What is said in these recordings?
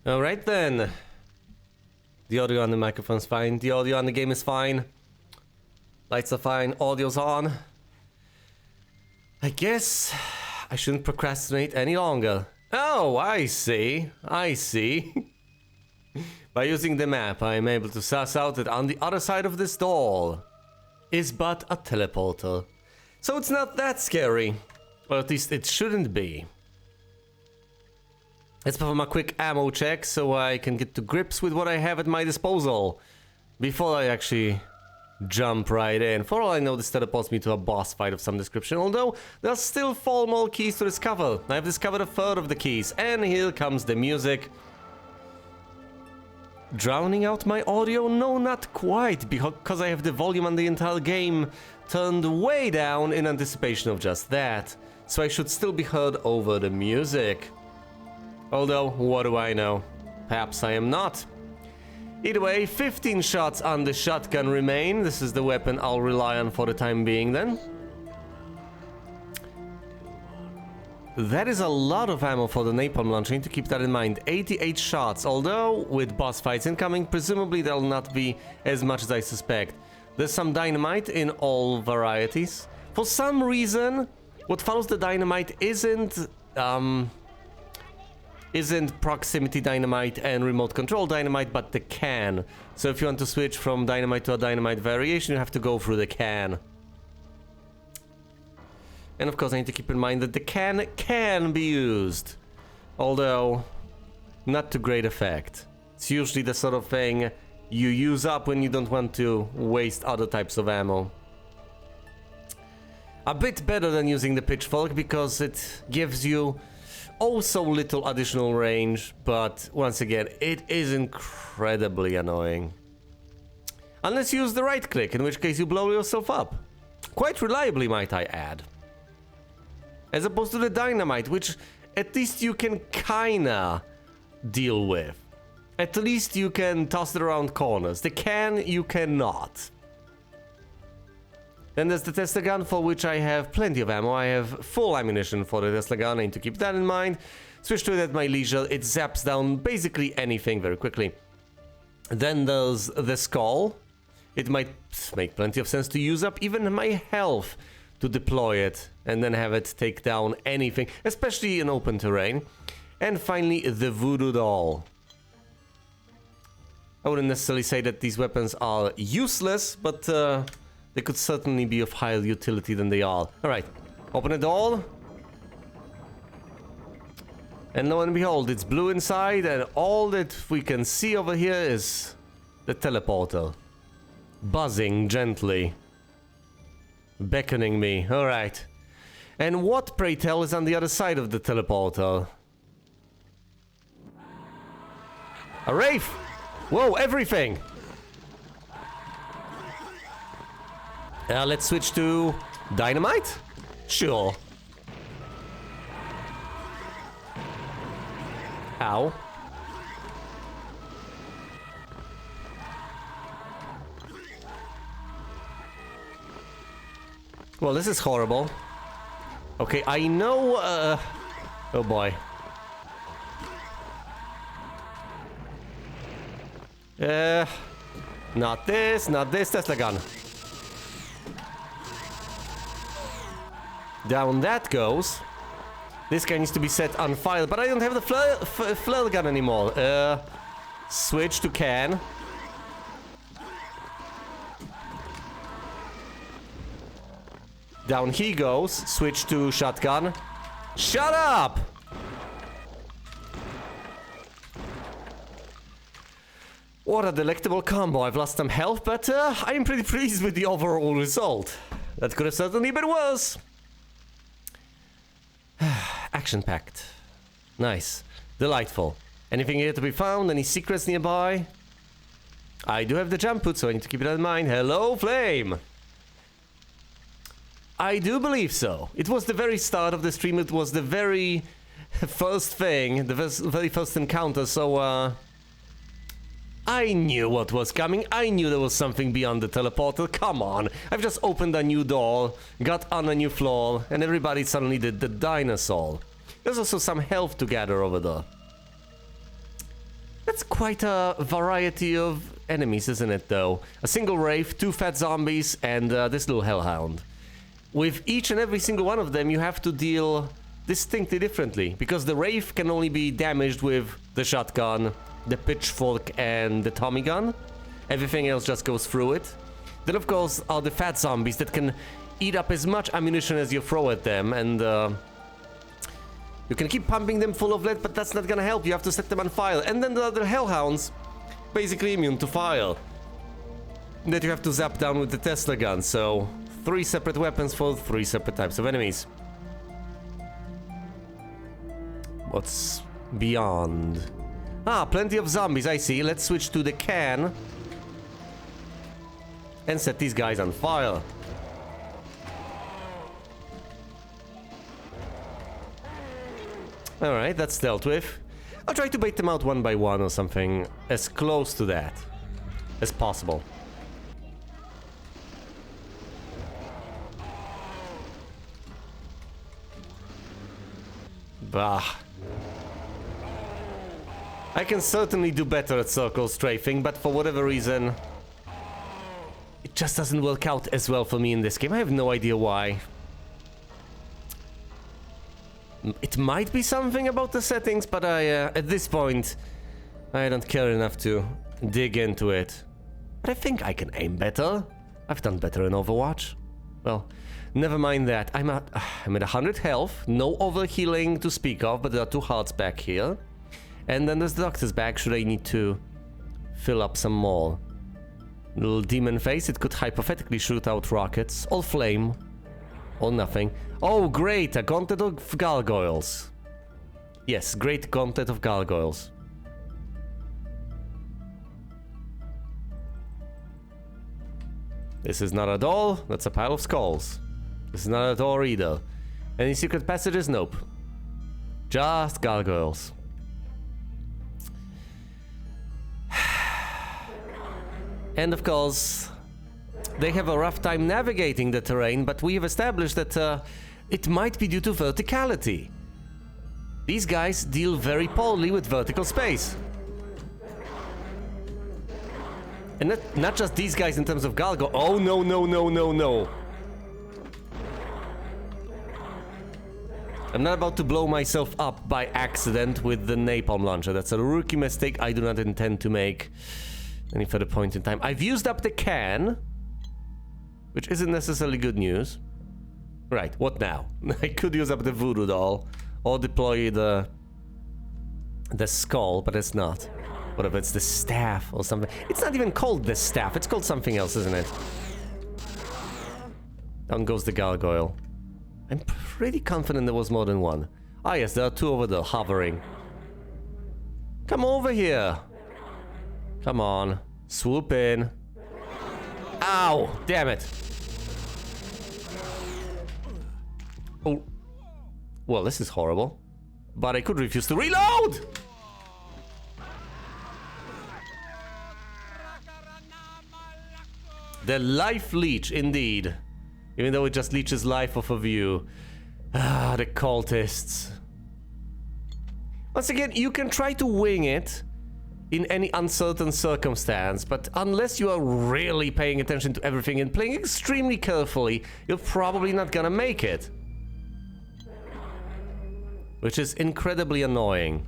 Alright then. The audio on the microphone's fine. The audio on the game is fine. Lights are fine. Audio's on. I guess I shouldn't procrastinate any longer. Oh, I see. I see. By using the map, I am able to suss out that on the other side of this door is but a teleporter. So it's not that scary. Or at least it shouldn't be. Let's perform a quick ammo check so I can get to grips with what I have at my disposal before I actually jump right in. For all I know, this teleports me to a boss fight of some description, although there's still 4 more keys to discover. I've discovered a third of the keys, and here comes the music. Drowning out my audio? No, not quite, because I have the volume on the entire game turned way down in anticipation of just that. So I should still be heard over the music. Although, what do I know? Perhaps I am not. Either way, 15 shots on the shotgun remain. This is the weapon I'll rely on for the time being then. That is a lot of ammo for the napalm launcher, need to keep that in mind. 88 shots, although with boss fights incoming, presumably there'll not be as much as I suspect. There's some dynamite in all varieties. For some reason, what follows the dynamite isn't proximity dynamite and remote control dynamite, but the can. So if you want to switch from dynamite to a dynamite variation, you have to go through the can. And of course I need to keep in mind that the can be used, although not to great effect. It's usually the sort of thing you use up when you don't want to waste other types of ammo. A bit better than using the pitchfork because it gives you oh so little additional range, but once again, it is incredibly annoying. Unless you use the right click, in which case you blow yourself up. Quite reliably, might I add. As opposed to the dynamite, which at least you can kinda deal with. At least you can toss it around corners. The can, you cannot. Then there's the Tesla gun, for which I have plenty of ammo. I have full ammunition for the Tesla gun, I need to keep that in mind. Switch to it at my leisure, it zaps down basically anything very quickly. Then there's the skull. It might make plenty of sense to use up even my health to deploy it and then have it take down anything, especially in open terrain. And finally, the voodoo doll. I wouldn't necessarily say that these weapons are useless, but they could certainly be of higher utility than they are. Alright, open the door. And lo and behold, it's blue inside, and all that we can see over here is the teleporter. Buzzing gently. Beckoning me. Alright. And what, pray tell, is on the other side of the teleporter? A wraith! Whoa, everything! Let's switch to dynamite? Sure. Ow. Well, this is horrible. Okay, I know, oh boy. Not this, Tesla gun. Down that goes. This guy needs to be set on fire, but I don't have the flare gun anymore. Switch to can. Down he goes. Switch to shotgun. Shut up! What a delectable combo. I've lost some health, but I am pretty pleased with the overall result. That could have certainly been worse. Action-packed. Nice. Delightful. Anything here to be found? Any secrets nearby? I do have the jump put, so I need to keep it in mind. Hello, Flame! I do believe so. It was the very start of the stream. It was the very first thing, the very first encounter, so I knew what was coming. I knew there was something beyond the teleporter. Come on. I've just opened a new door, got on a new floor, and everybody suddenly did the dinosaur. There's also some health to gather over there. That's quite a variety of enemies, isn't it, though? A single Wraith, 2 fat zombies, and this little Hellhound. With each and every single one of them, you have to deal distinctly differently, because the Wraith can only be damaged with the shotgun, the pitchfork, and the Tommy gun. Everything else just goes through it. Then, of course, are the fat zombies that can eat up as much ammunition as you throw at them, and you can keep pumping them full of lead, but that's not gonna help. You have to set them on fire. And then the other Hellhounds, basically immune to fire, that you have to zap down with the Tesla gun. So 3 separate weapons for 3 separate types of enemies. What's beyond? Ah, plenty of zombies, I see. Let's switch to the can and set these guys on fire. Alright, that's dealt with. I'll try to bait them out one by one or something, as close to that as possible. Bah. I can certainly do better at circle strafing, but for whatever reason, it just doesn't work out as well for me in this game. I have no idea why. It might be something about the settings, but at this point, I don't care enough to dig into it. But I think I can aim better. I've done better in Overwatch. Well, never mind that. I'm at 100 health, no overhealing to speak of, but there are 2 hearts back here. And then there's the doctor's bag, should I need to fill up some more. Little demon face, it could hypothetically shoot out rockets, or flame, or nothing. Oh, great, a gauntlet of gargoyles. Yes, great gauntlet of gargoyles. This is not a door, that's a pile of skulls. This is not a door either. Any secret passages? Nope. Just gargoyles. And of course, they have a rough time navigating the terrain, but we have established that it might be due to verticality. These guys deal very poorly with vertical space. And not just these guys in terms of gargoyle. Oh, no, no, no, no, no. I'm not about to blow myself up by accident with the napalm launcher. That's a rookie mistake I do not intend to make any further point in time. I've used up the can, which isn't necessarily good news. Right, what now? I could use up the voodoo doll or deploy the skull, but it's not. What if it's the staff or something? It's not even called the staff, it's called something else, isn't it? Down goes the gargoyle. I'm pretty confident there was more than one. Ah yes, there are 2 over there, hovering. Come over here. Come on, swoop in. Ow, damn it. Oh, well, this is horrible. But I could refuse to reload! The life leech, indeed. Even though it just leeches life off of you. Ah, the cultists. Once again, you can try to wing it in any uncertain circumstance, but unless you are really paying attention to everything and playing extremely carefully, you're probably not gonna make it. Which is incredibly annoying.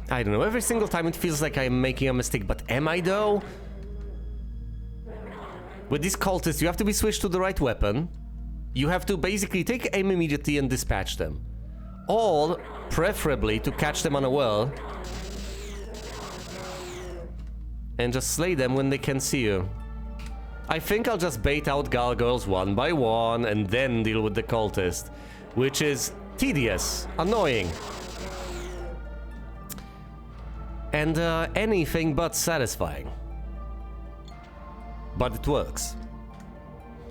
I don't know, every single time it feels like I'm making a mistake, but am I though? With these cultists, you have to be switched to the right weapon. You have to basically take aim immediately and dispatch them. Or, preferably, to catch them unaware and just slay them when they can see you. I think I'll just bait out gargoyles one by one and then deal with the cultist, which is tedious, annoying, and anything but satisfying. But it works.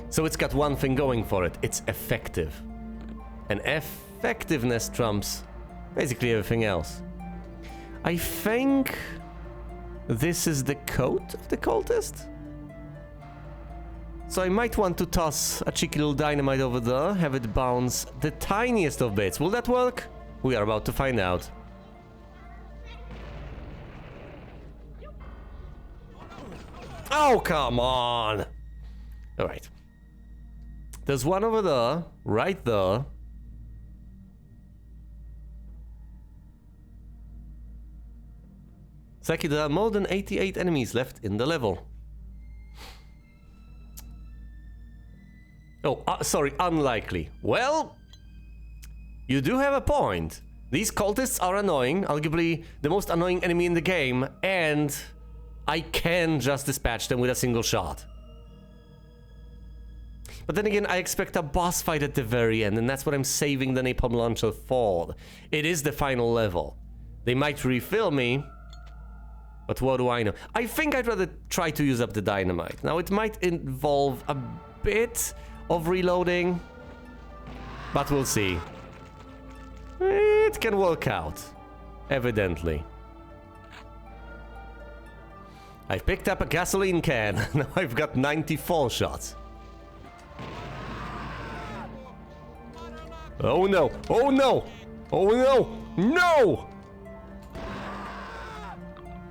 So it's got one thing going for it, it's effective. And effectiveness trumps basically everything else. I think this is the coat of the cultist? So I might want to toss a cheeky little dynamite over there, have it bounce the tiniest of bits. Will that work? We are about to find out. Oh, come on! Alright. There's one over there, right there. It's like there are more than 88 enemies left in the level. Oh, sorry, unlikely. Well, you do have a point. These cultists are annoying, arguably the most annoying enemy in the game, and I can just dispatch them with a single shot. But then again, I expect a boss fight at the very end, and that's what I'm saving the napalm launcher for. It is the final level. They might refill me, but what do I know? I think I'd rather try to use up the dynamite. Now, it might involve a bit of reloading, but we'll see. It can work out, evidently. I've picked up a gasoline can. Now I've got 94 shots. Oh no! Oh no! Oh no! No!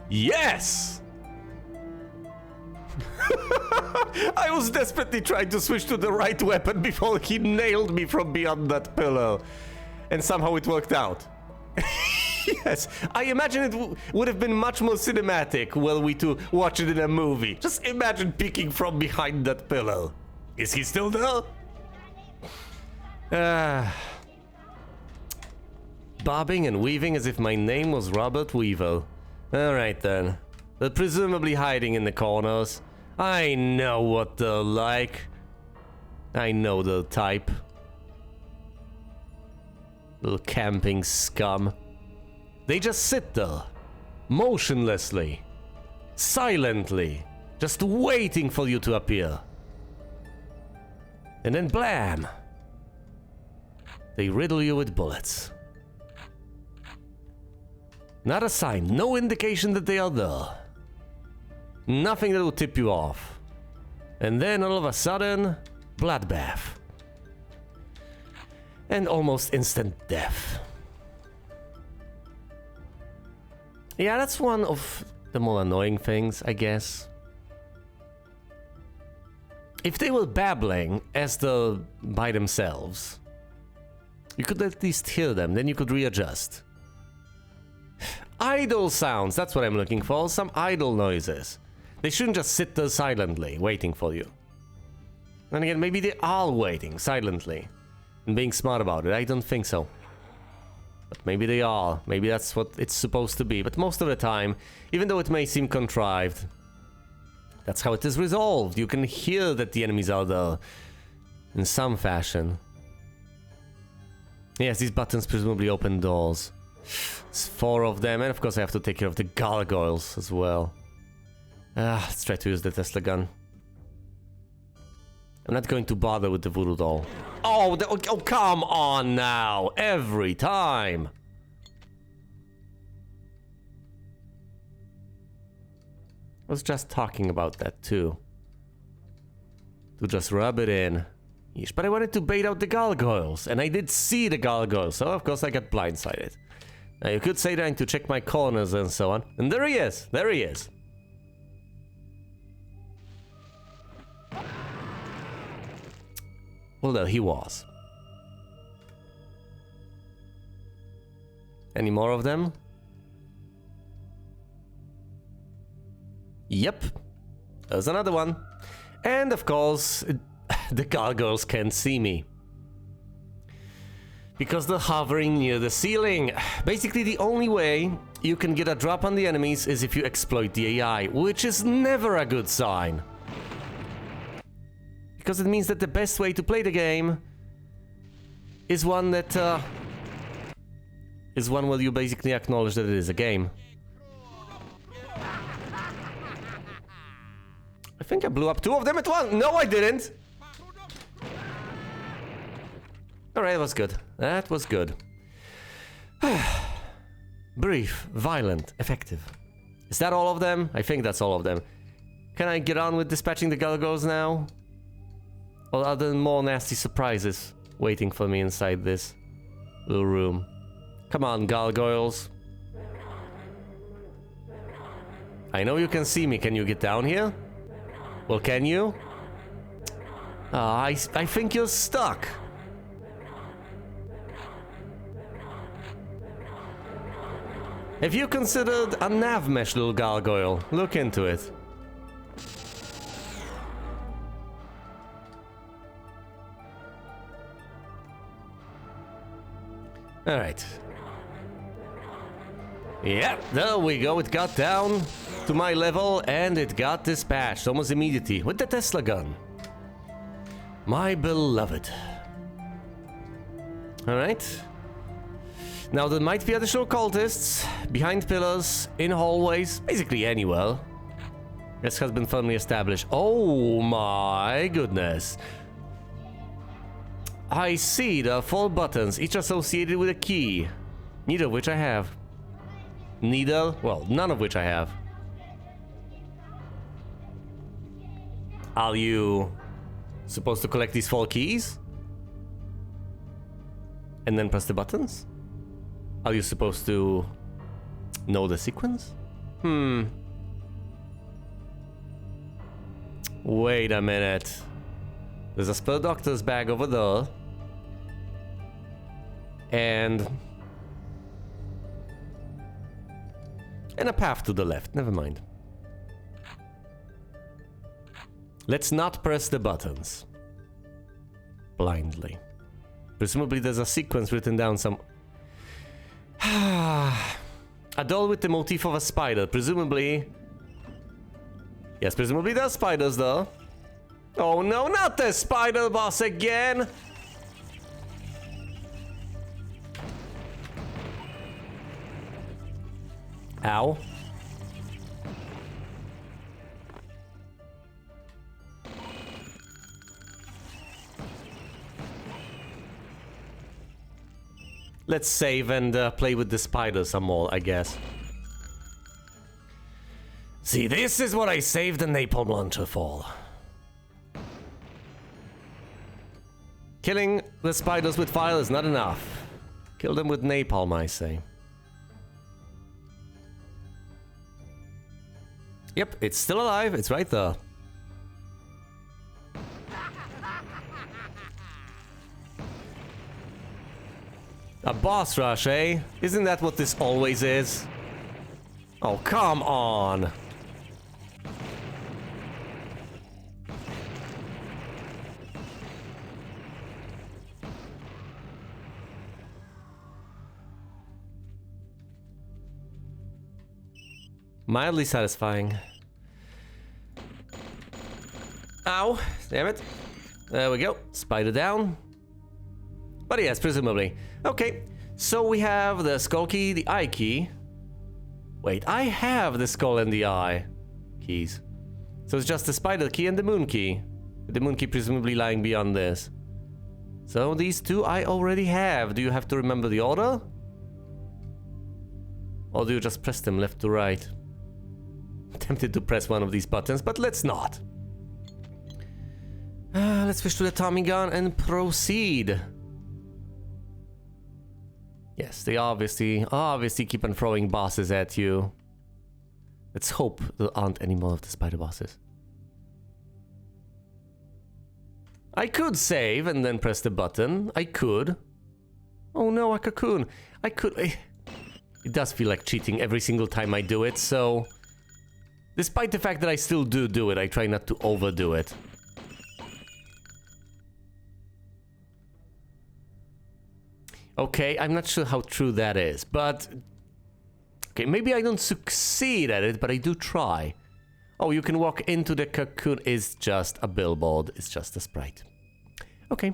Yes! I was desperately trying to switch to the right weapon before he nailed me from beyond that pillar. And somehow it worked out. Yes, I imagine it would have been much more cinematic were we to watch it in a movie. Just imagine peeking from behind that pillar. Is he still there? Bobbing and weaving as if my name was Robert Weevil. Alright then. They're presumably hiding in the corners. I know what they're like. I know the type. Little camping scum. They just sit there, motionlessly, silently, just waiting for you to appear. And then blam! They riddle you with bullets. Not a sign, no indication that they are there. Nothing that will tip you off. And then all of a sudden, bloodbath. And almost instant death. Yeah, that's one of the more annoying things, I guess. If they were babbling as they're by themselves, you could at least hear them, then you could readjust. Idle sounds, that's what I'm looking for, some idle noises. They shouldn't just sit there silently, waiting for you. And again, maybe they are waiting silently and being smart about it, I don't think so. But maybe they are, maybe that's what it's supposed to be, but most of the time, even though it may seem contrived, that's how it is resolved. You can hear that the enemies are there in some fashion. Yes, these buttons presumably open doors. It's 4 of them, and of course I have to take care of the gargoyles as well. Let's try to use the Tesla gun. I'm not going to bother with the voodoo doll. Oh, oh, come on now! Every time! I was just talking about that too. To just rub it in. Yeesh, but I wanted to bait out the gargoyles, and I did see the gargoyles, so of course I got blindsided. Now you could say that I need to check my corners and so on. And there he is! There he is! Well, there he was. Any more of them? Yep. There's another one. And of course, the gargoyles can't see me. Because they're hovering near the ceiling. Basically, the only way you can get a drop on the enemies is if you exploit the AI, which is never a good sign. Because it means that the best way to play the game is one that is one where you basically acknowledge that it is a game. I think I blew up 2 of them at once. No, I didn't. Alright, that was good. That was good. Brief, violent, effective. Is that all of them? I think that's all of them. Can I get on with dispatching the gargoyles now? Or are there more nasty surprises waiting for me inside this little room? Come on, gargoyles. I know you can see me. Can you get down here? Well, can you? I think you're stuck. Have you considered a nav mesh, little gargoyle? Look into it. Alright. Yeah, there we go. It got down to my level and it got dispatched almost immediately with the Tesla gun. My beloved. Alright. Now there might be additional cultists behind pillars, in hallways, basically anywhere. This has been firmly established. Oh my goodness. I see there are 4 buttons, each associated with a key. Neither of which I have. Well, none of which I have. Are you supposed to collect these 4 keys? And then press the buttons? Are you supposed to know the sequence? Wait a minute. There's a spare doctor's bag over there. And a path to the left. Never mind. Let's not press the buttons blindly. Presumably there's a sequence written down some... A doll with the motif of a spider. Presumably... Yes, presumably there are spiders though. Oh no, not the spider boss again! Ow. Let's save and play with the spider some more, I guess. See, this is what I saved the napalm launcher for. Killing the spiders with fire is not enough. Kill them with napalm, I say. Yep, it's still alive. It's right there. A boss rush, eh? Isn't that what this always is? Oh, come on! Mildly satisfying. Ow! Damn it. There we go. Spider down. But yes, presumably. Okay, so we have the skull key, the eye key. Wait, I have the skull and the eye keys. So it's just the spider key and the moon key. The moon key presumably lying beyond this. So these 2 I already have. Do you have to remember the order? Or do you just press them left to right? I'm tempted to press one of these buttons, but let's not. Let's switch to the Tommy gun and proceed. Yes, they obviously keep on throwing bosses at you. Let's hope there aren't any more of the spider bosses. I could save and then press the button. I could. Oh no, a cocoon. I could... It does feel like cheating every single time I do it, so... Despite the fact that I still do it, I try not to overdo it. Okay, I'm not sure how true that is, but... Okay, maybe I don't succeed at it, but I do try. Oh, you can walk into the cocoon. It's just a billboard. It's just a sprite. Okay.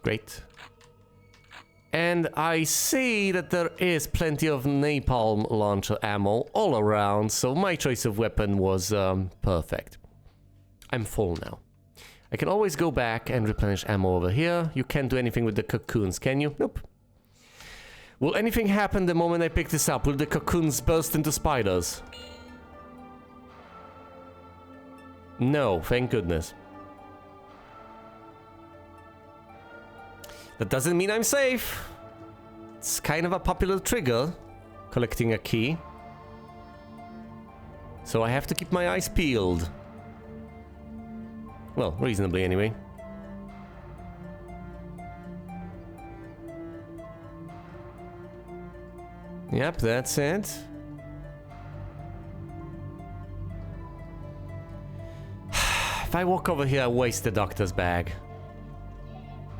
Great. And I see that there is plenty of napalm launcher ammo all around, so my choice of weapon was perfect. I'm full now. I can always go back and replenish ammo over here. You can't do anything with the cocoons, can you? Nope. Will anything happen the moment I pick this up? Will the cocoons burst into spiders? No, thank goodness. That doesn't mean I'm safe. It's kind of a popular trigger, collecting a key. So I have to keep my eyes peeled. Well, reasonably anyway. Yep, that's it. If I walk over here, I waste the doctor's bag.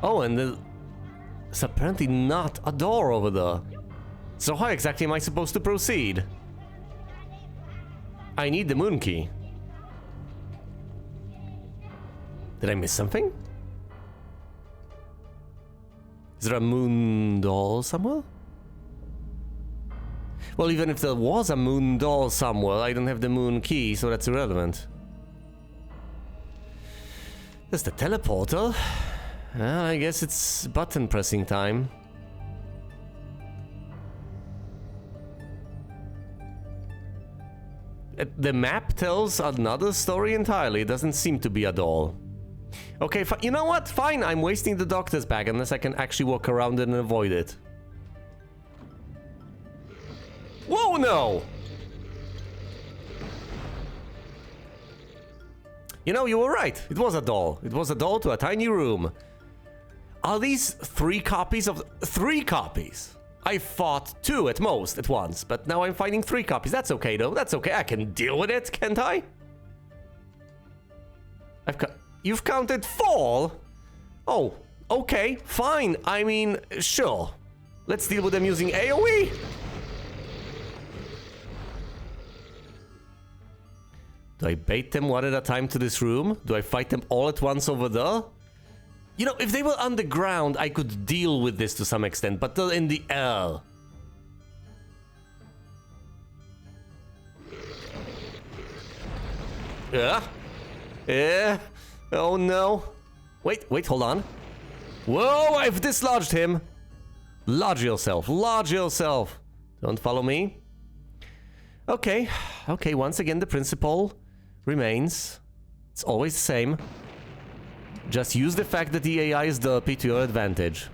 Oh, and there's apparently not a door over there. So how exactly am I supposed to proceed? I need the moon key. Did I miss something? Is there a moon door somewhere? Well, even if there was a moon door somewhere, I don't have the moon key, so that's irrelevant. There's the teleporter. Well, I guess it's button pressing time. The map tells another story entirely. It doesn't seem to be at all. Okay, you know what? Fine, I'm wasting the doctor's bag unless I can actually walk around it and avoid it. Whoa, no! You know, you were right. It was a doll. It was a doll to a tiny room. Are these 3 copies of... 3 copies? I fought 2 at most at once, but now I'm fighting 3 copies. That's okay, though. That's okay. I can deal with it, can't I? You've counted 4? Oh, okay, fine. I mean, sure. Let's deal with them using AoE. Do I bait them one at a time to this room? Do I fight them all at once over there? You know, if they were underground, I could deal with this to some extent, but they're in the air. Yeah. Oh no. Wait, hold on. Whoa, I've dislodged him. Lodge yourself, lodge yourself. Don't follow me. Okay, once again the principle remains. It's always the same. Just use the fact that the AI is derpy to your advantage.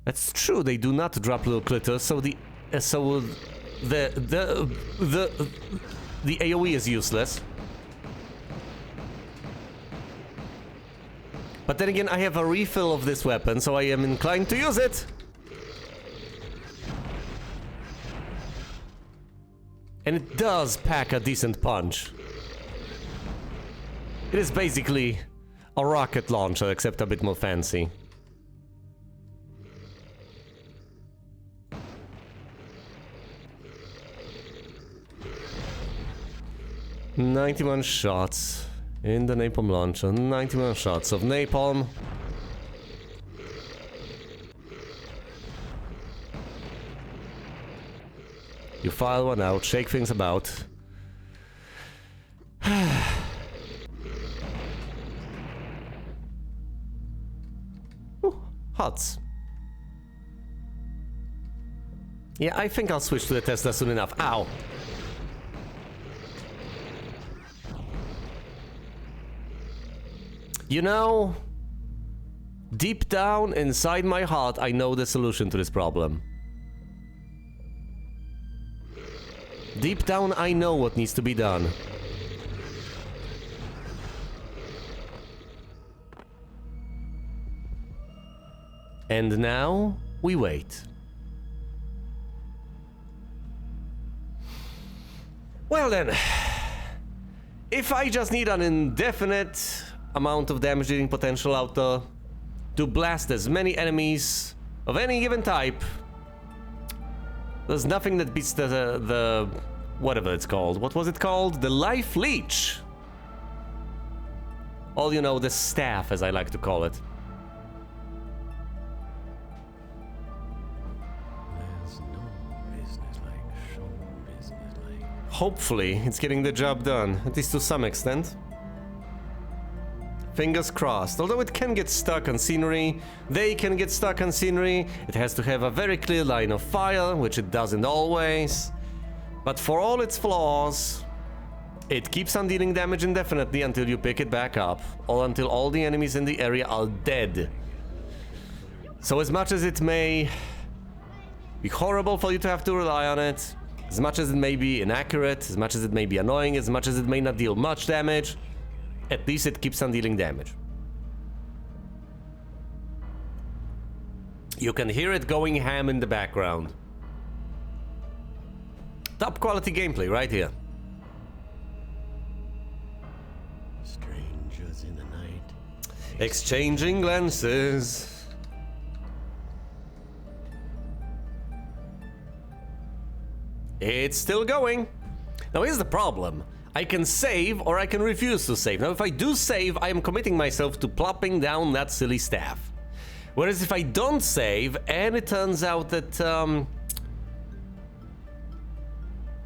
That's true, they do not drop little critters, so the AoE is useless. But then again, I have a refill of this weapon, so I am inclined to use it. And it does pack a decent punch. It is basically a rocket launcher, except a bit more fancy. "91 shots in the napalm launcher. 91 shots of napalm. You file one out, shake things about. Ooh, HUDs. Yeah, I think I'll switch to the Tesla soon enough. Ow. You know, deep down inside my heart, I know the solution to this problem. Deep down, I know what needs to be done. And now, we wait. Well then, if I just need an indefinite amount of damage dealing potential out there to blast as many enemies of any given type, there's nothing that beats the whatever it's called. What was it called? The Life Leech. Or, you know, the staff, as I like to call it. There's no business like show business like. Hopefully, it's getting the job done, at least to some extent. Fingers crossed. Although it can get stuck on scenery, they can get stuck on scenery, it has to have a very clear line of fire, which it doesn't always. But for all its flaws, It keeps on dealing damage indefinitely until you pick it back up, or until all the enemies in the area are dead. So as much as it may be horrible for you to have to rely on it, as much as it may be inaccurate, as much as it may be annoying, as much as it may not deal much damage, at least it keeps on dealing damage. You can hear it going ham in the background. Top quality gameplay right here. Strangers in the night. Exchanging glances. It's still going. Now here's the problem. I can save or I can refuse to save. Now if I do save, I am committing myself to plopping down that silly staff. Whereas if I don't save and it turns out that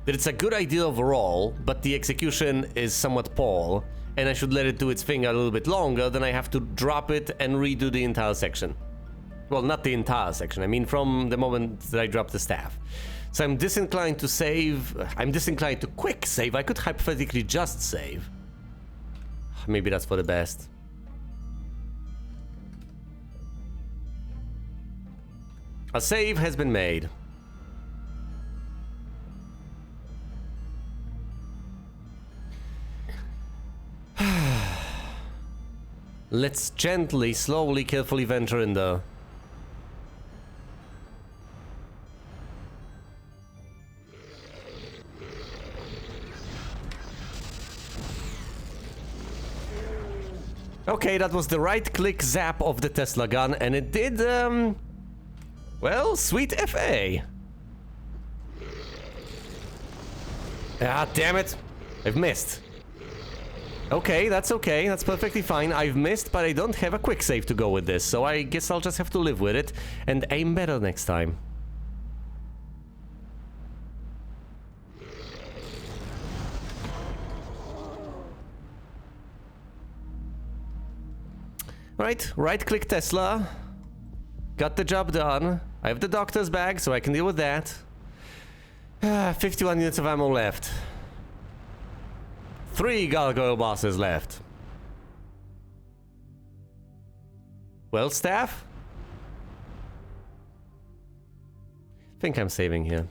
that it's a good idea overall, but the execution is somewhat poor, and I should let it do its thing a little bit longer, then I have to drop it and redo the entire section. Well, not the entire section, I mean from the moment that I drop the staff. So I'm disinclined to save, I'm disinclined to quick save. I could hypothetically just save. Maybe that's for the best. A save has been made. Let's gently, slowly, carefully venture in there. Okay, that was the right-click zap of the Tesla gun, and it did, well, sweet FA. Ah, damn it. I've missed. Okay, that's perfectly fine. I've missed, but I don't have a quick save to go with this, so I guess I'll just have to live with it and aim better next time. Right-click Tesla. Got the job done. I have the doctor's bag, so I can deal with that. 51 units of ammo left. 3 gargoyle bosses left. Well, staff? Think I'm saving here.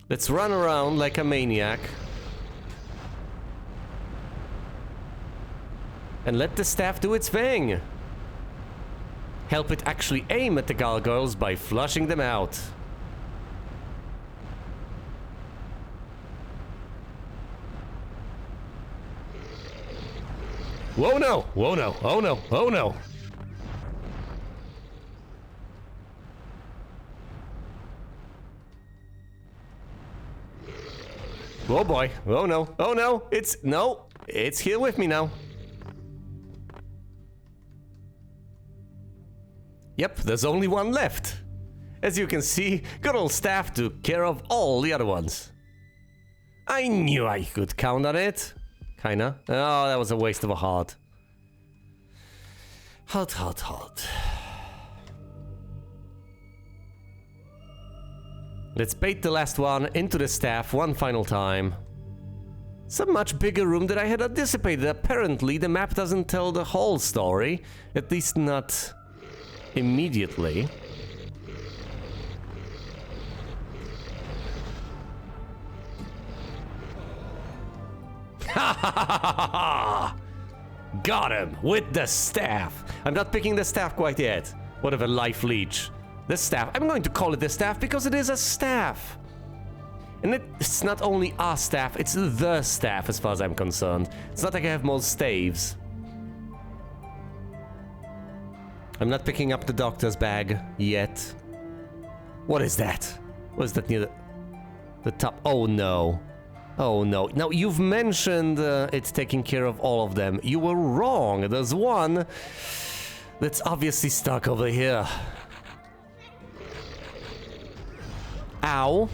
Let's run around like a maniac. And let the staff do its thing. Help it actually aim at the gargoyles by flushing them out. Whoa no! Whoa no! Oh no! Oh no! Oh boy! Oh no! Oh no! It's here with me now. Yep, there's only one left. As you can see, good old staff took care of all the other ones. I knew I could count on it. Kinda. Oh, that was a waste of a heart. Heart. Let's bait the last one into the staff one final time. It's a much bigger room than I had anticipated. Apparently, the map doesn't tell the whole story. At least not immediately. Ha ha ha ha! Got him with the staff. I'm not picking the staff quite yet. Whatever, life leech. The staff. I'm going to call it the staff because it is a staff. And it's not only a staff, it's the staff as far as I'm concerned. It's not like I have more staves. I'm not picking up the doctor's bag yet. What is that? What is that near the top? Oh no. Oh no. Now you've mentioned it's taking care of all of them. You were wrong. There's one that's obviously stuck over here. Ow.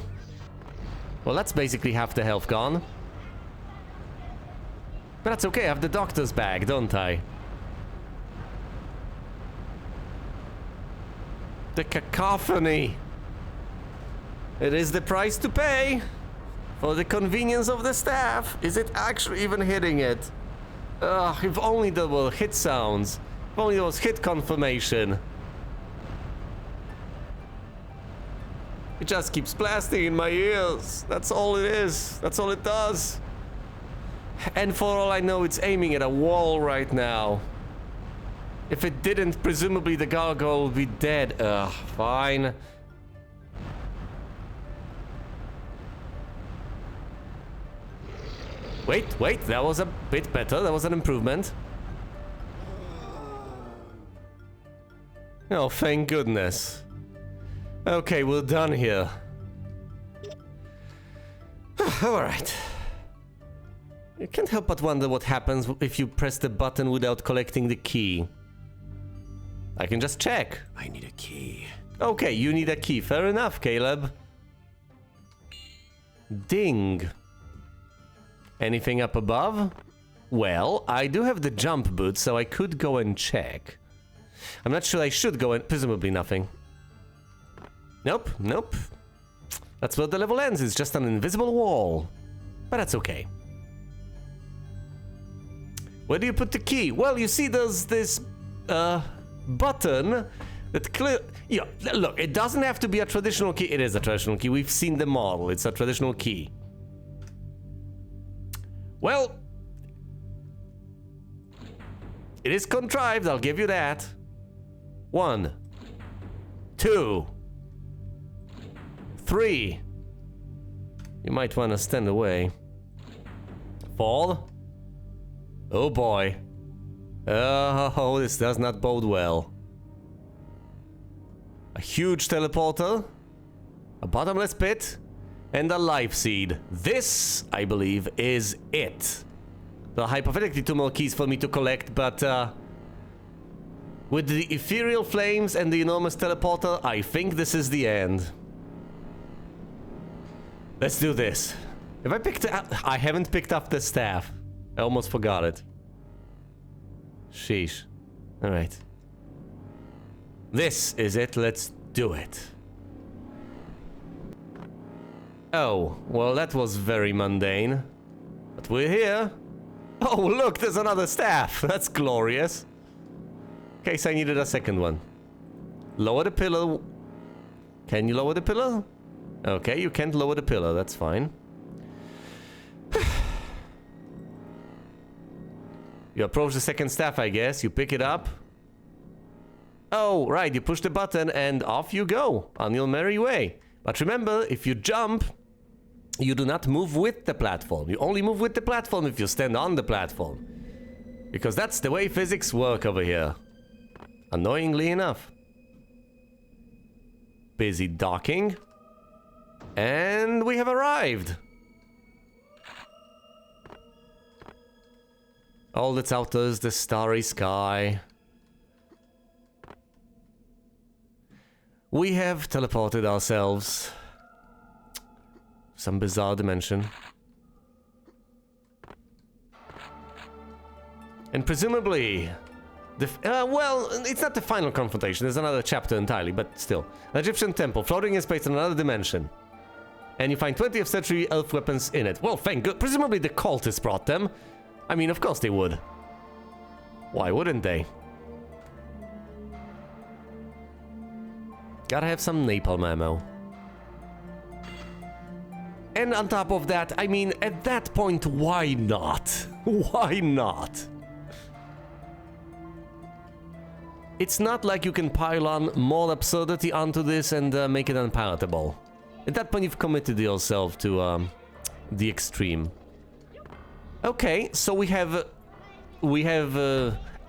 Well, that's basically half the health gone. But that's okay, I have the doctor's bag, don't I? The cacophony. It is the price to pay For the convenience of the staff. Is it actually even hitting it? Ugh, if only there were hit sounds. If only there was hit confirmation. It just keeps blasting in my ears. That's all it is. That's all it does. And for all I know, it's aiming at a wall right now. If it didn't, presumably the gargoyle would be dead. Ugh, fine. Wait, that was a bit better. That was an improvement. Oh, thank goodness. Okay, we're done here. Alright. You can't help but wonder what happens if you press the button without collecting the key. I can just check. I need a key. Okay, you need a key. Fair enough, Caleb. Ding. Anything up above? Well, I do have the jump boot, so I could go and check. I'm not sure I should go and... Presumably nothing. Nope, nope. That's where the level ends. It's just an invisible wall. But that's okay. Where do you put the key? Well, you see there's this button that clear... Yeah, look, it doesn't have to be a traditional key. It is a traditional key. We've seen the model. It's a traditional key. Well, it is contrived, I'll give you that. 1, 2, 3. You might want to stand away. 4. Oh boy. Oh, this does not bode well. A huge teleporter, a bottomless pit, and a life seed. This, I believe, is it. There are hypothetically 2 more keys for me to collect, but with the ethereal flames and the enormous teleporter, I think this is the end. Let's do this. Have I picked up? I haven't picked up the staff. I almost forgot it. Sheesh. Alright. This is it. Let's do it. Oh, well, that was very mundane. But we're here. Oh, look, there's another staff. That's glorious. In case I needed a second one. Lower the pillar. Can you lower the pillar? Okay, you can't lower the pillar. That's fine. You approach the second staff, I guess. You pick it up. Oh, right. You push the button and off you go on your merry way. But remember, if you jump, you do not move with the platform. You only move with the platform if you stand on the platform. Because that's the way physics work over here. Annoyingly enough. Busy docking. And we have arrived. All that's out there is the starry sky. We have teleported ourselves to some bizarre dimension. And presumably, well, it's not the final confrontation, there's another chapter entirely, but still. An Egyptian temple floating in space in another dimension. And you find 20th century elf weapons in it. Well, thank God. Presumably the cultists brought them. I mean, of course they would. Why wouldn't they? Gotta have some napalm ammo. And on top of that, I mean, at that point, why not? Why not? It's not like you can pile on more absurdity onto this and make it unpalatable. At that point, you've committed yourself to the extreme. Okay, so we have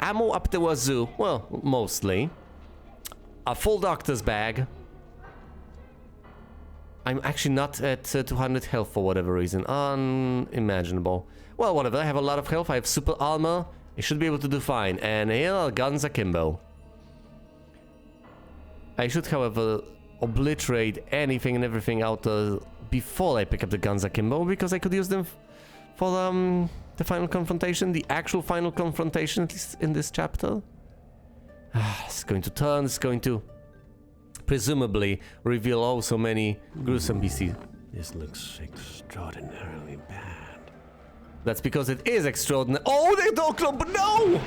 ammo up the wazoo. Well, mostly. A full doctor's bag. I'm actually not at 200 health for whatever reason. Unimaginable. Well, whatever. I have a lot of health. I have super armor. I should be able to do fine. And here are guns akimbo. I should, however, obliterate anything and everything out there before I pick up the guns akimbo, because I could use them for the final confrontation, the actual final confrontation, at least in this chapter. It's going to turn, it's going to presumably reveal oh so many gruesome This looks extraordinarily bad. That's because it is extraordinary. Oh, the door closed, but no!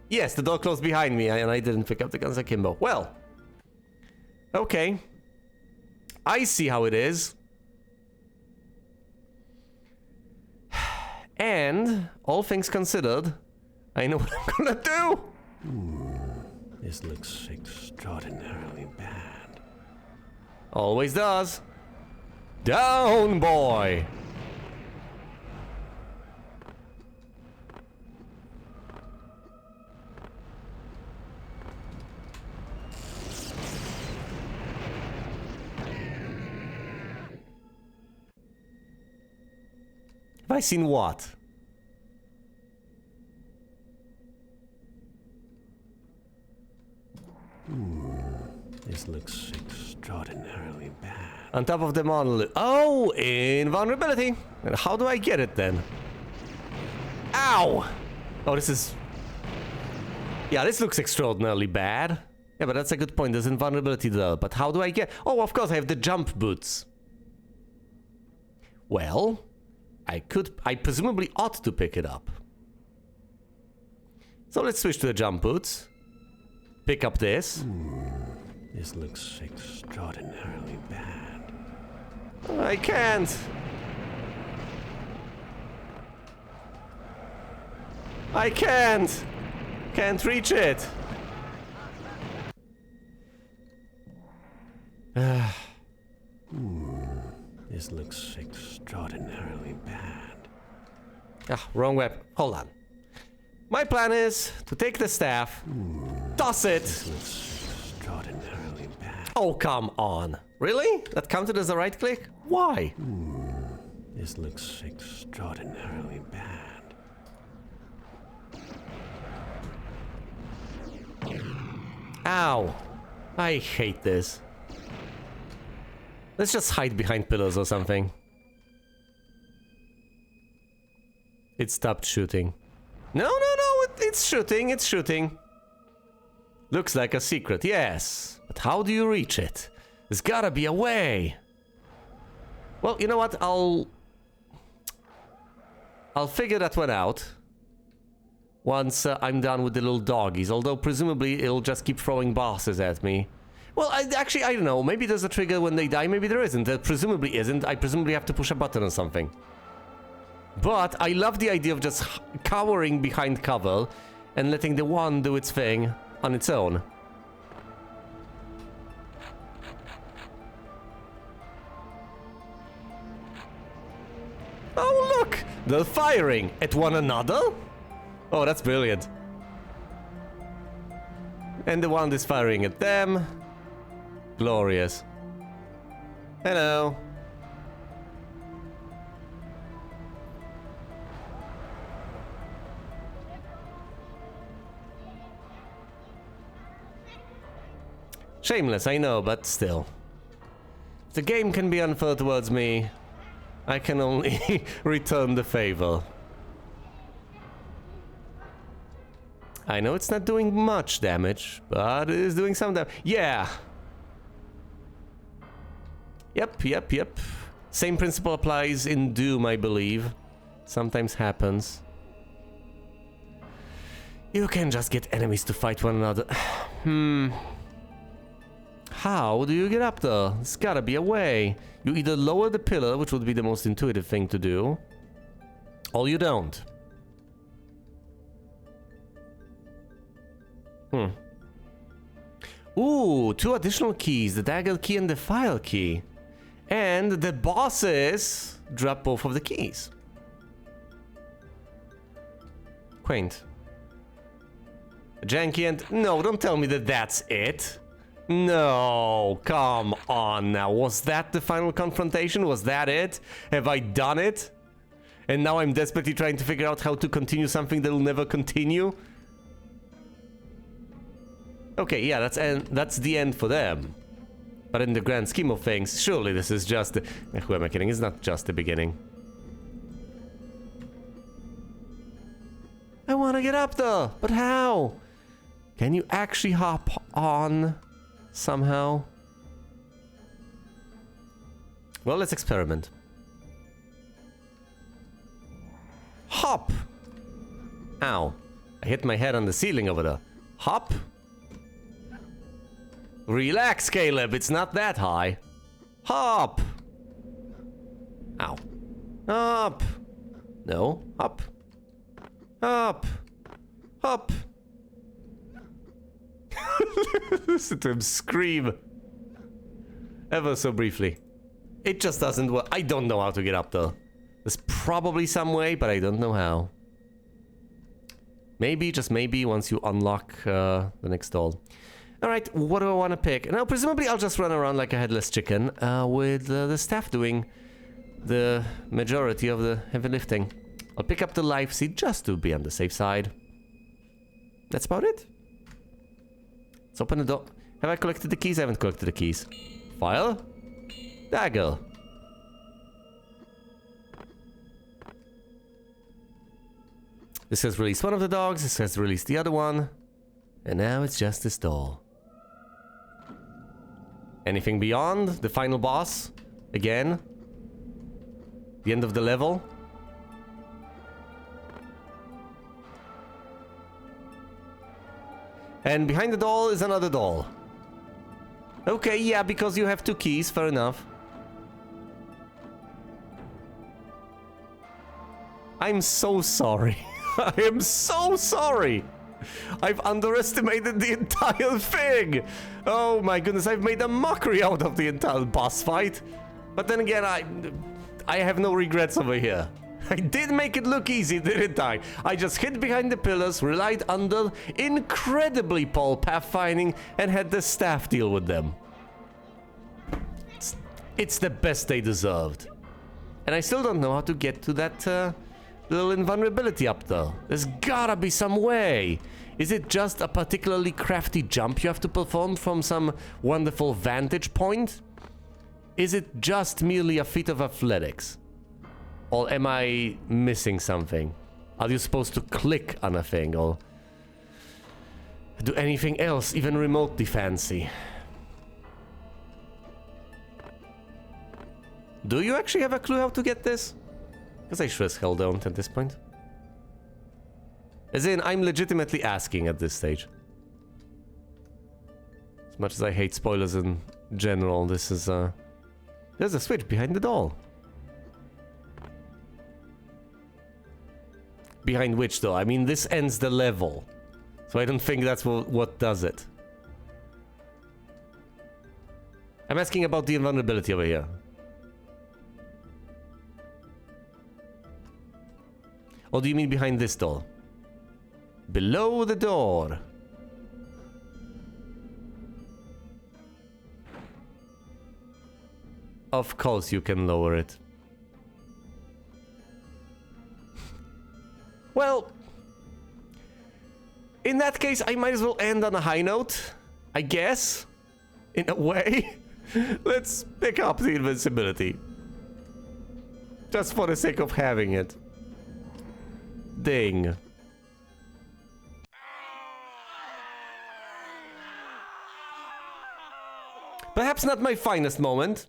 Yes, the door closed behind me, and I didn't pick up the guns akimbo. Well, okay. I see how it is. And, all things considered, I know what I'm gonna do! This looks extraordinarily bad. Always does. Down, boy! Have I seen what? This looks extraordinarily bad. On top of the monolith. Oh, invulnerability. And how do I get it then? Ow! Oh, this is... Yeah, this looks extraordinarily bad. Yeah, but that's a good point. There's invulnerability there. But how do I get... Oh, of course, I have the jump boots. Well, I presumably ought to pick it up. So let's switch to the jump boots. Pick up this. This looks extraordinarily bad. I can't. I can't. Can't reach it. This looks extraordinarily bad. Ah, wrong weapon. Hold on. My plan is to take the staff, toss it. This looks extraordinarily bad. Oh, come on. Really? That counted as a right click? Why? This looks extraordinarily bad. Ow. I hate this. Let's just hide behind pillars or something. It stopped shooting. No, it's shooting, it's shooting. Looks like a secret, yes. But how do you reach it? There's gotta be a way. Well, you know what? I'll figure that one out once I'm done with the little doggies. Although presumably it'll just keep throwing bosses at me. Well, I don't know. Maybe there's a trigger when they die. Maybe there isn't. There presumably isn't. I presumably have to push a button or something. But I love the idea of just cowering behind cover and letting the one do its thing on its own. Oh, look! They're firing at one another? Oh, that's brilliant. And the one is firing at them. Glorious. Hello. Shameless, I know, but still. If the game can be unfair towards me, I can only return the favor. I know it's not doing much damage, but it is doing some damage. Yeah! Yep. Same principle applies in Doom, I believe. Sometimes happens. You can just get enemies to fight one another. How do you get up there? There's gotta be a way. You either lower the pillar, which would be the most intuitive thing to do, or you don't. Ooh, 2 additional keys, the dagger key and the file key. And the bosses drop both of the keys. Quaint. Janky and... No, don't tell me that that's it. No, come on now. Was that the final confrontation? Was that it? Have I done it? And now I'm desperately trying to figure out how to continue something that'll never continue? Okay, yeah, that's the end for them. But in the grand scheme of things, surely this is just... Who am I kidding? It's not just the beginning. I want to get up there, but how? Can you actually hop on somehow? Well, let's experiment. Hop! Ow. I hit my head on the ceiling over there. Hop! Relax, Caleb, it's not that high. Hop! Ow. Up! No, up. Up! Up! Listen to him scream. Ever so briefly. It just doesn't work. I don't know how to get up though. There's probably some way, but I don't know how. Maybe, just maybe, once you unlock the next doll. Alright, what do I want to pick? Now, presumably I'll just run around like a headless chicken with the staff doing the majority of the heavy lifting. I'll pick up the life seed just to be on the safe side. That's about it. Let's open the door. Have I collected the keys? I haven't collected the keys. File. Dagger. This has released one of the dogs, this has released the other one. And now it's just this doll. Anything beyond the final boss? Again? The end of the level? And behind the doll is another doll. Okay, yeah, because you have 2 keys, fair enough. I'm so sorry. I am so sorry. I've underestimated the entire thing. Oh my goodness, I've made a mockery out of the entire boss fight. But then again, I have no regrets over here. I did make it look easy, didn't I? I just hid behind the pillars, relied on the incredibly Paul pathfinding, and had the staff deal with them. It's the best they deserved. And I still don't know how to get to that little invulnerability up there. There's gotta be some way. Is it just a particularly crafty jump you have to perform from some wonderful vantage point? Is it just merely a feat of athletics? Or am I missing something? Are you supposed to click on a thing or do anything else even remotely fancy? Do you actually have a clue how to get this? Because I sure as hell don't at this point. As in, I'm legitimately asking at this stage. As much as I hate spoilers in general, this is there's a switch behind the doll. Behind which though? I mean, this ends the level. So I don't think that's what does it. I'm asking about the invulnerability over here. Or do you mean behind this door? Below the door. Of course you can lower it. Well, in that case, I might as well end on a high note, I guess. In a way. Let's pick up the invincibility. Just for the sake of having it. Ding. Perhaps not my finest moment,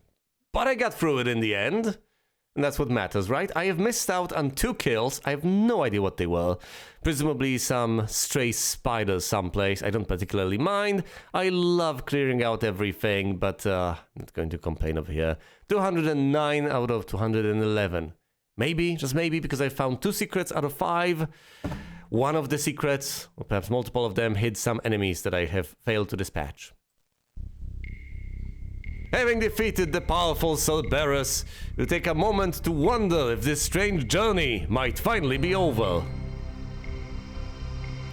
but I got through it in the end. And that's what matters, right? I have missed out on 2 kills. I have no idea what they were. Presumably some stray spiders someplace. I don't particularly mind. I love clearing out everything, but I'm not going to complain over here. 209 out of 211. Maybe, just maybe, because I found 2 secrets out of 5. One of the secrets, or perhaps multiple of them, hid some enemies that I have failed to dispatch. Having defeated the powerful Cerberus, you take a moment to wonder if this strange journey might finally be over.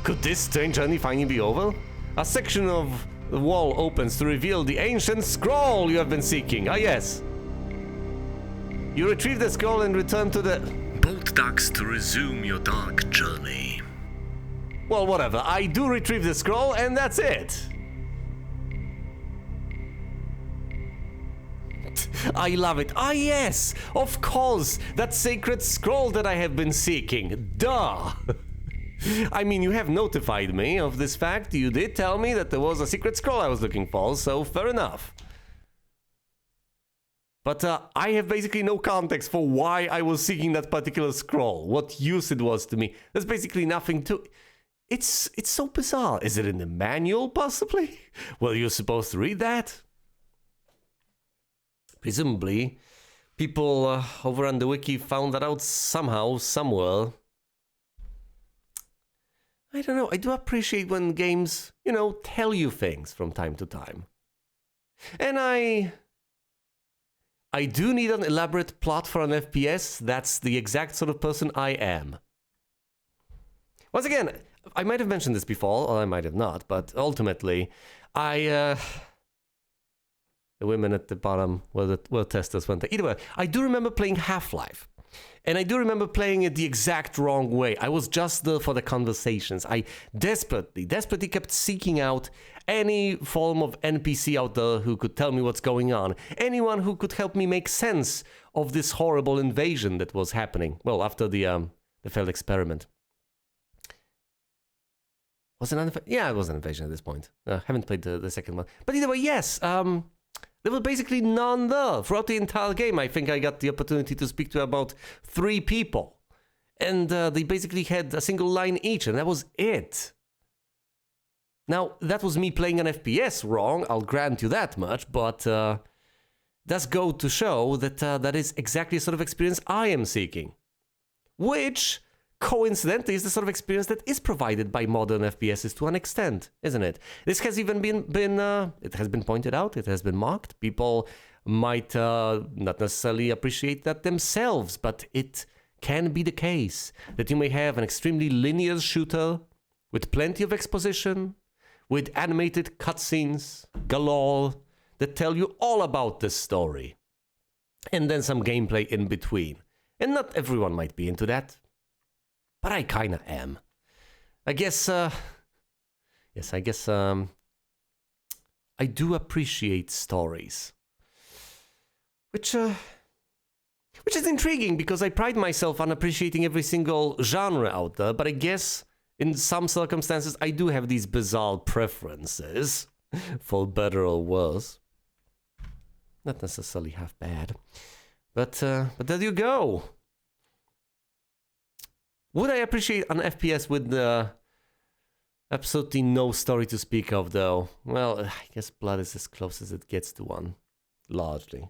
Could this strange journey finally be over? A section of the wall opens to reveal the ancient scroll you have been seeking. Ah, yes. You retrieve the scroll and return to the Bolt Docks to resume your dark journey. Well, whatever. I do retrieve the scroll, and that's it. I love it. Ah, yes! Of course! That sacred scroll that I have been seeking. Duh! I mean, you have notified me of this fact. You did tell me that there was a secret scroll I was looking for, so fair enough. But I have basically no context for why I was seeking that particular scroll, what use it was to me. There's basically nothing to... It's so bizarre. Is it in the manual, possibly? Well, you're supposed to read that? Presumably, people over on the wiki found that out somehow, somewhere. I don't know. I do appreciate when games, tell you things from time to time. And I do need an elaborate plot for an FPS. That's the exact sort of person I am. Once again, I might have mentioned this before, or I might have not, but ultimately, the women at the bottom were testers, weren't they? Either way, I do remember playing Half-Life. And I do remember playing it the exact wrong way. I was just there for the conversations. I desperately kept seeking out any form of NPC out there who could tell me what's going on. Anyone who could help me make sense of this horrible invasion that was happening. Well, after the failed experiment. Was it an invasion? Yeah, it was an invasion at this point. Haven't played the second one. But either way, yes. There was basically none there. Throughout the entire game, I think I got the opportunity to speak to about 3 people. And they basically had a single line each, and that was it. Now, that was me playing an FPS wrong, I'll grant you that much, but does go to show that that is exactly the sort of experience I am seeking. Which, coincidentally, is the sort of experience that is provided by modern FPSs to an extent, isn't it? This has even been it has been pointed out, it has been marked. People might not necessarily appreciate that themselves, but it can be the case that you may have an extremely linear shooter with plenty of exposition, with animated cutscenes galore that tell you all about this story, and then some gameplay in between. And not everyone might be into that. But I kinda am. I guess, I do appreciate stories. Which is intriguing, because I pride myself on appreciating every single genre out there, but I guess in some circumstances I do have these bizarre preferences, for better or worse. Not necessarily half bad. But there you go. Would I appreciate an FPS with absolutely no story to speak of, though? Well, I guess Blood is as close as it gets to one, largely.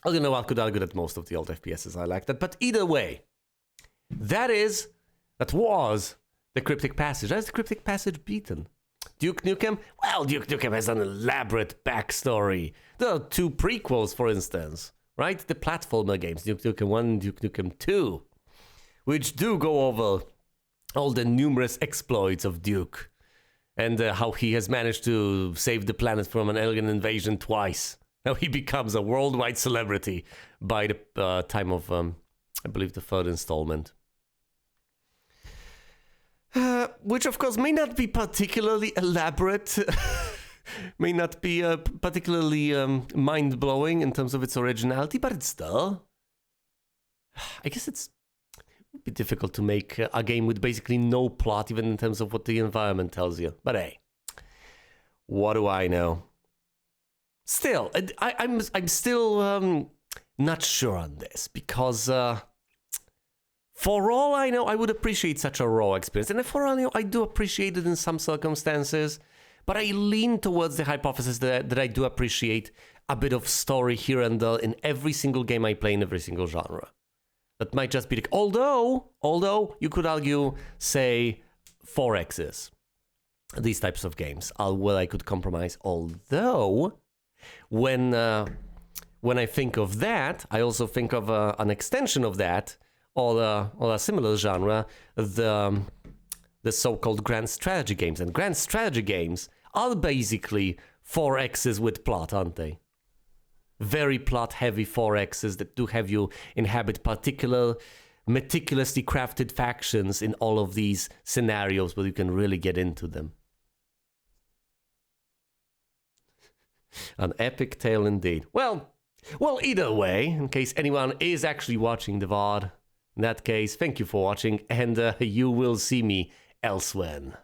I don't know, I could argue that most of the old FPSs are like that, but either way, that was the Cryptic Passage. That's the Cryptic Passage beaten. Duke Nukem? Well, Duke Nukem has an elaborate backstory. There are 2 prequels, for instance. Right? The platformer games, Duke Nukem 1 and Duke Nukem 2, which do go over all the numerous exploits of Duke and how he has managed to save the planet from an alien invasion twice. Now he becomes a worldwide celebrity by the time of, I believe, the 3rd installment. Which, of course, may not be particularly elaborate. May not be particularly mind-blowing in terms of its originality, but it's there. I guess it would be difficult to make a game with basically no plot, even in terms of what the environment tells you. But hey, what do I know? Still, I'm still not sure on this, because for all I know, I would appreciate such a raw experience. And for all I know, I do appreciate it in some circumstances. But I lean towards the hypothesis that I do appreciate a bit of story here and there in every single game I play in every single genre. That might just be the... Although you could argue, say, 4Xs. These types of games are where I could compromise. Although, when I think of that, I also think of an extension of that, or a similar genre, the so-called grand strategy games. And grand strategy games are basically 4Xs with plot, aren't they? Very plot-heavy 4Xs that do have you inhabit particular, meticulously crafted factions in all of these scenarios where you can really get into them. An epic tale indeed. Well, either way, in case anyone is actually watching the VOD, in that case, thank you for watching, and you will see me elsewhere.